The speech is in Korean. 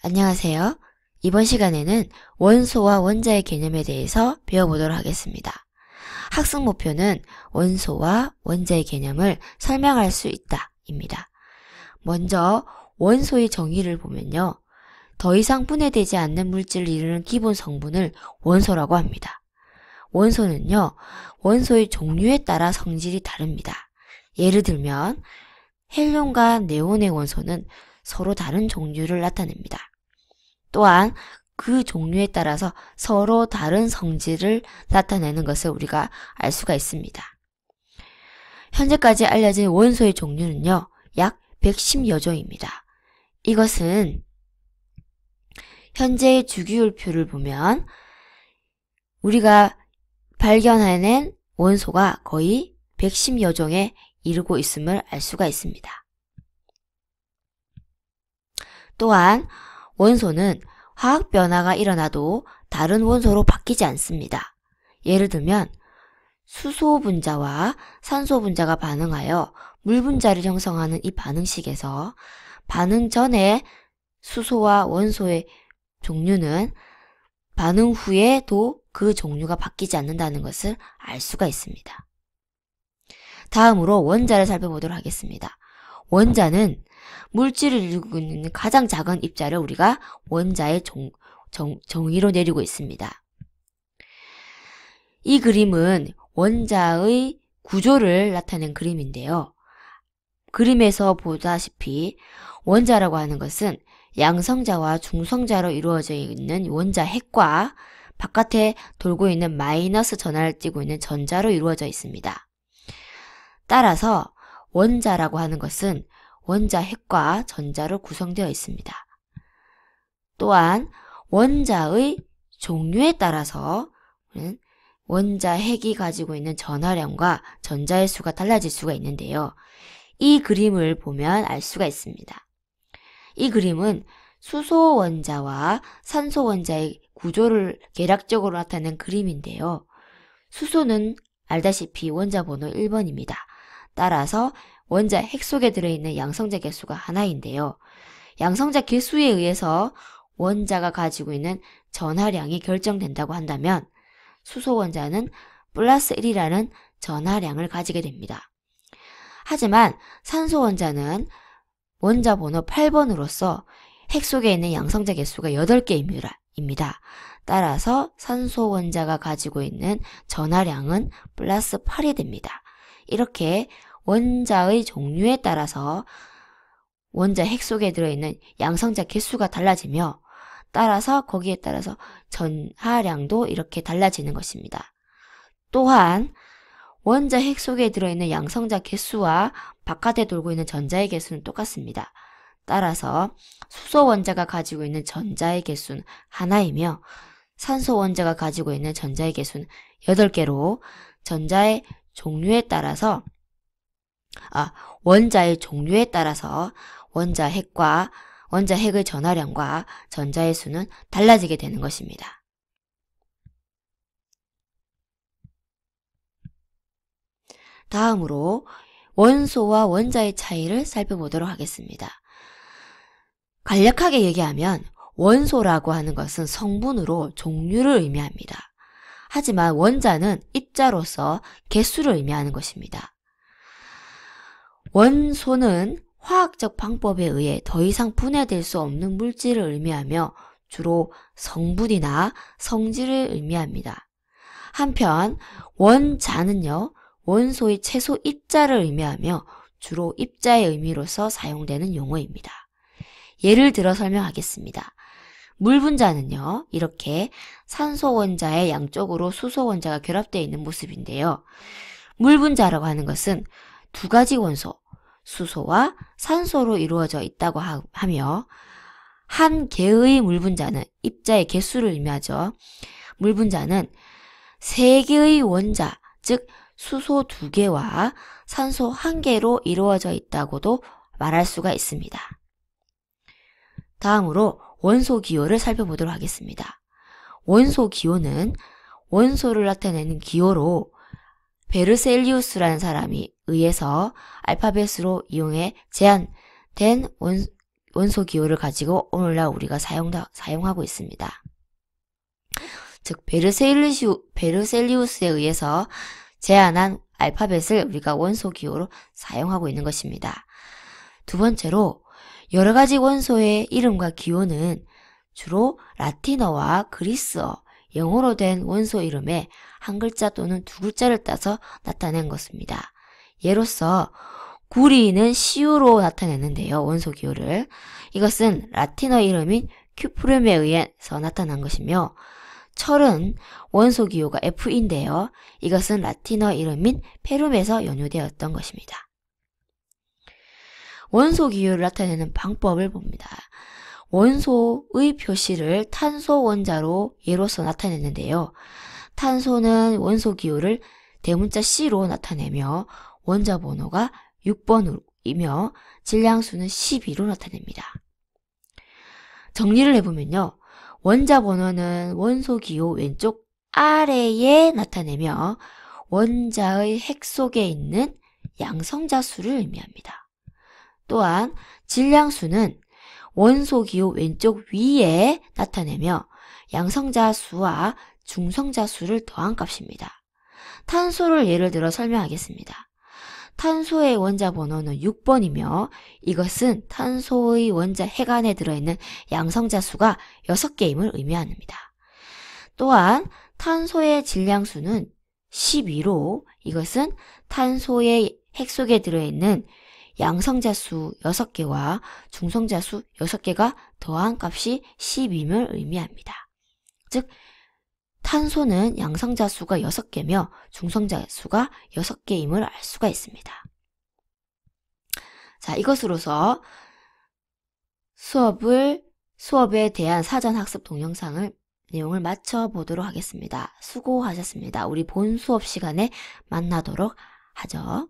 안녕하세요. 이번 시간에는 원소와 원자의 개념에 대해서 배워보도록 하겠습니다. 학습 목표는 원소와 원자의 개념을 설명할 수 있다 입니다. 먼저 원소의 정의를 보면요. 더 이상 분해되지 않는 물질을 이루는 기본 성분을 원소라고 합니다. 원소는요. 원소의 종류에 따라 성질이 다릅니다. 예를 들면 헬륨과 네온의 원소는 서로 다른 종류를 나타냅니다. 또한 그 종류에 따라서 서로 다른 성질을 나타내는 것을 우리가 알 수가 있습니다. 현재까지 알려진 원소의 종류는요, 약 110여 종입니다. 이것은 현재의 주기율표를 보면 우리가 발견해낸 원소가 거의 110여 종에 이르고 있음을 알 수가 있습니다. 또한 원소는 화학 변화가 일어나도 다른 원소로 바뀌지 않습니다. 예를 들면 수소 분자와 산소 분자가 반응하여 물 분자를 형성하는 이 반응식에서 반응 전에 수소와 원소의 종류는 반응 후에도 그 종류가 바뀌지 않는다는 것을 알 수가 있습니다. 다음으로 원자를 살펴보도록 하겠습니다. 원자는 물질을 이루고 있는 가장 작은 입자를 우리가 원자의 정의로 내리고 있습니다. 이 그림은 원자의 구조를 나타낸 그림인데요. 그림에서 보다시피 원자라고 하는 것은 양성자와 중성자로 이루어져 있는 원자 핵과 바깥에 돌고 있는 마이너스 전하를 띠고 있는 전자로 이루어져 있습니다. 따라서 원자라고 하는 것은 원자 핵과 전자로 구성되어 있습니다. 또한 원자의 종류에 따라서 원자 핵이 가지고 있는 전하량과 전자의 수가 달라질 수가 있는데요. 이 그림을 보면 알 수가 있습니다. 이 그림은 수소 원자와 산소 원자의 구조를 계략적으로 나타낸 그림인데요. 수소는 알다시피 원자 번호 1번입니다. 따라서 원자 핵 속에 들어있는 양성자 개수가 하나인데요. 양성자 개수에 의해서 원자가 가지고 있는 전하량이 결정된다고 한다면 수소 원자는 플러스 1이라는 전하량을 가지게 됩니다. 하지만 산소 원자는 원자 번호 8번으로서 핵 속에 있는 양성자 개수가 8개입니다. 따라서 산소 원자가 가지고 있는 전하량은 플러스 8이 됩니다. 이렇게 원자의 종류에 따라서 원자 핵 속에 들어있는 양성자 개수가 달라지며 따라서 거기에 따라서 전하량도 이렇게 달라지는 것입니다. 또한 원자 핵 속에 들어있는 양성자 개수와 바깥에 돌고 있는 전자의 개수는 똑같습니다. 따라서 수소 원자가 가지고 있는 전자의 개수는 하나이며 산소 원자가 가지고 있는 전자의 개수는 8개로 원자의 종류에 따라서 원자 핵의 전하량과 전자의 수는 달라지게 되는 것입니다. 다음으로 원소와 원자의 차이를 살펴보도록 하겠습니다. 간략하게 얘기하면 원소라고 하는 것은 성분으로 종류를 의미합니다. 하지만 원자는 입자로서 개수를 의미하는 것입니다. 원소는 화학적 방법에 의해 더 이상 분해될 수 없는 물질을 의미하며 주로 성분이나 성질을 의미합니다. 한편 원자는요, 원소의 최소 입자를 의미하며 주로 입자의 의미로서 사용되는 용어입니다. 예를 들어 설명하겠습니다. 물 분자는요, 이렇게 산소 원자의 양쪽으로 수소 원자가 결합되어 있는 모습인데요. 물 분자라고 하는 것은 두 가지 원소, 수소와 산소로 이루어져 있다고 하며 한 개의 물 분자는 입자의 개수를 의미하죠. 물 분자는 세 개의 원자, 즉 수소 2개와 산소 1개로 이루어져 있다고도 말할 수가 있습니다. 다음으로 원소 기호를 살펴보도록 하겠습니다. 원소 기호는 원소를 나타내는 기호로 베르셀리우스라는 사람이 의해서 알파벳으로 이용해 제안된 원소 기호를 가지고 오늘날 우리가 사용하고 있습니다. 즉 베르셀리우스에 의해서 제안한 알파벳을 우리가 원소 기호로 사용하고 있는 것입니다. 두 번째로 여러 가지 원소의 이름과 기호는 주로 라틴어와 그리스어, 영어로 된 원소 이름에 한 글자 또는 두 글자를 따서 나타낸 것입니다. 예로서 구리는 시우로 나타내는데요. 원소 기호를. 이것은 라틴어 이름인 큐프름에 의해서 나타난 것이며 철은 원소 기호가 F인데요. 이것은 라틴어 이름인 페룸에서 연유되었던 것입니다. 원소 기호를 나타내는 방법을 봅니다. 원소의 표시를 탄소 원자로 예로서 나타냈는데요. 탄소는 원소 기호를 대문자 C로 나타내며 원자 번호가 6번이며 질량수는 12로 나타냅니다. 정리를 해보면요. 원자 번호는 원소 기호 왼쪽 아래에 나타내며 원자의 핵 속에 있는 양성자 수를 의미합니다. 또한 질량수는 원소 기호 왼쪽 위에 나타내며 양성자 수와 중성자 수를 더한 값입니다. 탄소를 예를 들어 설명하겠습니다. 탄소의 원자 번호는 6번이며 이것은 탄소의 원자 핵 안에 들어있는 양성자 수가 6개임을 의미합니다. 또한 탄소의 질량수는 12로 이것은 탄소의 핵 속에 들어있는 양성자 수 6개와 중성자 수 6개가 더한 값이 10임을 의미합니다. 즉 탄소는 양성자 수가 6개며 중성자 수가 6개임을 알 수가 있습니다. 자, 이것으로서 수업에 대한 사전 학습 동영상을 내용을 마쳐보도록 하겠습니다. 수고하셨습니다. 우리 본 수업 시간에 만나도록 하죠.